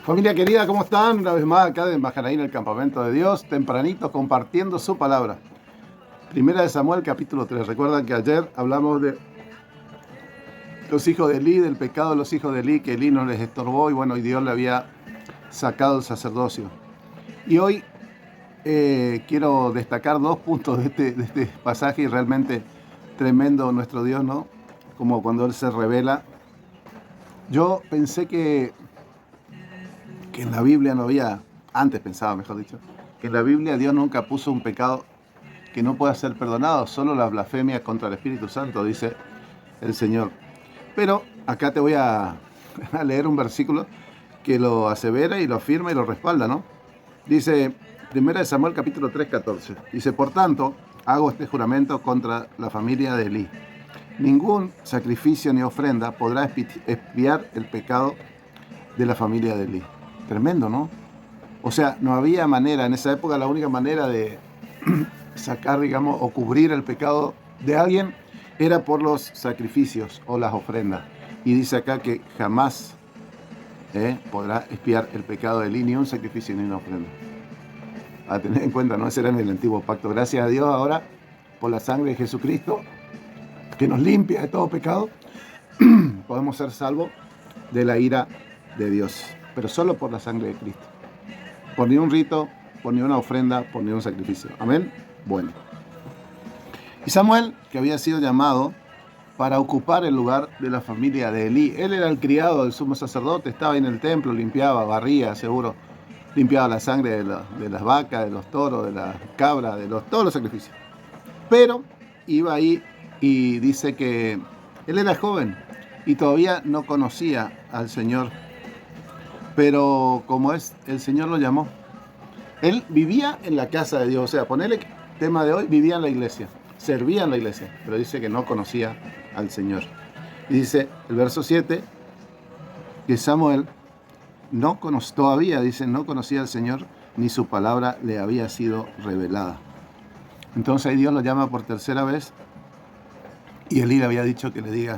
Familia querida, ¿cómo están? Una vez más acá de Majaraín, el campamento de Dios, tempranito compartiendo su palabra. Primera de Samuel, capítulo 3. Recuerdan que ayer hablamos de los hijos de Elí, del pecado de los hijos de Elí, que Elí no les estorbó y bueno, y Dios le había sacado el sacerdocio. Y hoy quiero destacar dos puntos de este pasaje y realmente tremendo nuestro Dios, ¿no? Como cuando Él se revela. Yo pensé que en la Biblia no había, antes pensaba, mejor dicho, que en la Biblia Dios nunca puso un pecado que no pueda ser perdonado, solo la blasfemia contra el Espíritu Santo, dice el Señor. Pero acá te voy a leer un versículo que lo asevera y lo afirma y lo respalda, ¿no? Dice, 1 Samuel capítulo 3, 14. Dice, por tanto, hago este juramento contra la familia de Elí. Ningún sacrificio ni ofrenda podrá expiar el pecado de la familia de Elí. Tremendo, ¿no? O sea, no había manera, en esa época la única manera de sacar, digamos, o cubrir el pecado de alguien era por los sacrificios o las ofrendas. Y dice acá que jamás podrá expiar el pecado de Elí, ni un sacrificio ni una ofrenda. A tener en cuenta, ¿no? Ese era en el antiguo pacto. Gracias a Dios ahora, por la sangre de Jesucristo, que nos limpia de todo pecado, podemos ser salvos de la ira de Dios. Pero solo por la sangre de Cristo. Por ni un rito, por ni una ofrenda, por ni un sacrificio. Amén. Bueno. Y Samuel, que había sido llamado para ocupar el lugar de la familia de Elí. Él era el criado del sumo sacerdote, estaba en el templo, limpiaba, barría, seguro. Limpiaba la sangre de las vacas, de los toros, de las cabras, todos los sacrificios. Pero iba ahí y dice que él era joven y todavía no conocía al Señor. Pero como es, el Señor lo llamó. Él vivía en la casa de Dios. O sea, ponerle tema de hoy, vivía en la iglesia. Servía en la iglesia. Pero dice que no conocía al Señor. Y dice el verso 7, que Samuel todavía no conocía al Señor, ni su palabra le había sido revelada. Entonces ahí Dios lo llama por tercera vez. Y Elí le había dicho que le diga,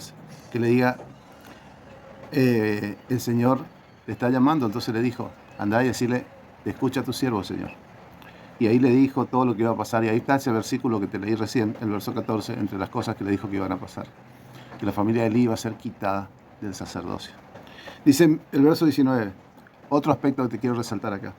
el Señor te está llamando. Entonces le dijo, andá y decirle, escucha a tu siervo, Señor. Y ahí le dijo todo lo que iba a pasar. Y ahí está ese versículo que te leí recién, el verso 14, entre las cosas que le dijo que iban a pasar. Que la familia de Elí iba a ser quitada del sacerdocio. Dice el verso 19, otro aspecto que te quiero resaltar acá,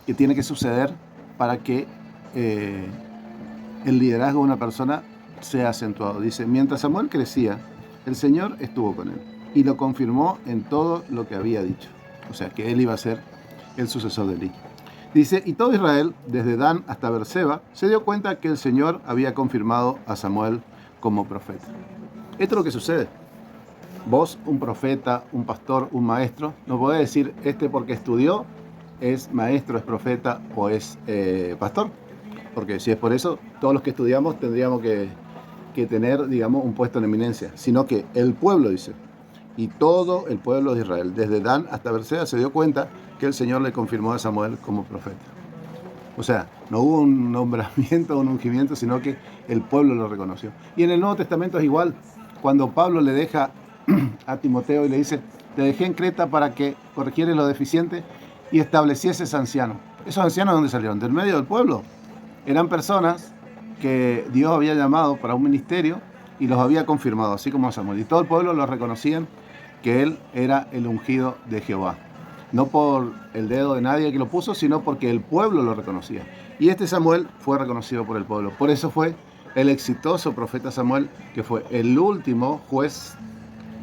que tiene que suceder para que el liderazgo de una persona sea acentuado. Dice, mientras Samuel crecía, el Señor estuvo con él y lo confirmó en todo lo que había dicho. O sea, que él iba a ser el sucesor de Elí. Dice, y todo Israel, desde Dan hasta Berseba, se dio cuenta que el Señor había confirmado a Samuel como profeta. Esto es lo que sucede. Vos, un profeta, un pastor, un maestro, no podés decir, porque estudió, es maestro, es profeta o es pastor. Porque si es por eso, todos los que estudiamos tendríamos que tener, digamos, un puesto en eminencia. Sino que el pueblo, dice, y todo el pueblo de Israel, desde Dan hasta Berseba, se dio cuenta que el Señor le confirmó a Samuel como profeta. O sea, no hubo un nombramiento o un ungimiento, sino que el pueblo lo reconoció. Y en el Nuevo Testamento es igual. Cuando Pablo le deja a Timoteo y le dice, te dejé en Creta para que corrigieres lo deficiente y establecieses ancianos. ¿Esos ancianos dónde salieron? Del medio del pueblo. Eran personas que Dios había llamado para un ministerio y los había confirmado, así como a Samuel. Y todo el pueblo lo reconocían que él era el ungido de Jehová. No por el dedo de nadie que lo puso, sino porque el pueblo lo reconocía. Y este Samuel fue reconocido por el pueblo. Por eso fue el exitoso profeta Samuel, que fue el último juez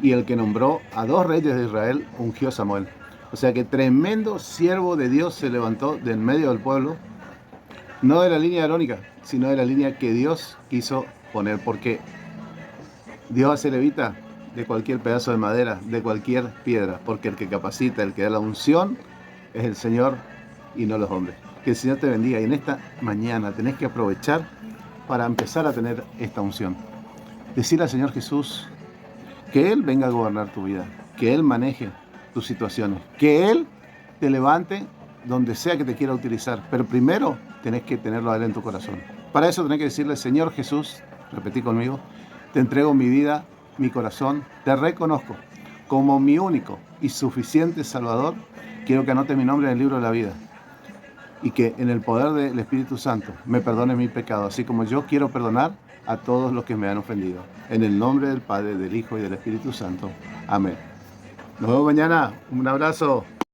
y el que nombró a 2 reyes de Israel, ungió a Samuel. O sea que tremendo siervo de Dios se levantó del medio del pueblo, no de la línea arónica, sino de la línea que Dios quiso poner. Porque Dios hace levita de cualquier pedazo de madera, de cualquier piedra, porque el que capacita, el que da la unción, es el Señor y no los hombres. Que el Señor te bendiga y en esta mañana tenés que aprovechar para empezar a tener esta unción. Decirle al Señor Jesús que Él venga a gobernar tu vida, que Él maneje tus situaciones, que Él te levante donde sea que te quiera utilizar, pero primero tenés que tenerlo a Él en tu corazón. Para eso tenés que decirle, Señor Jesús, repetí conmigo, te entrego mi vida, mi corazón, te reconozco como mi único y suficiente Salvador, quiero que anote mi nombre en el libro de la vida. Y que en el poder del Espíritu Santo me perdone mi pecado, así como yo quiero perdonar a todos los que me han ofendido. En el nombre del Padre, del Hijo y del Espíritu Santo. Amén. Nos vemos mañana. Un abrazo.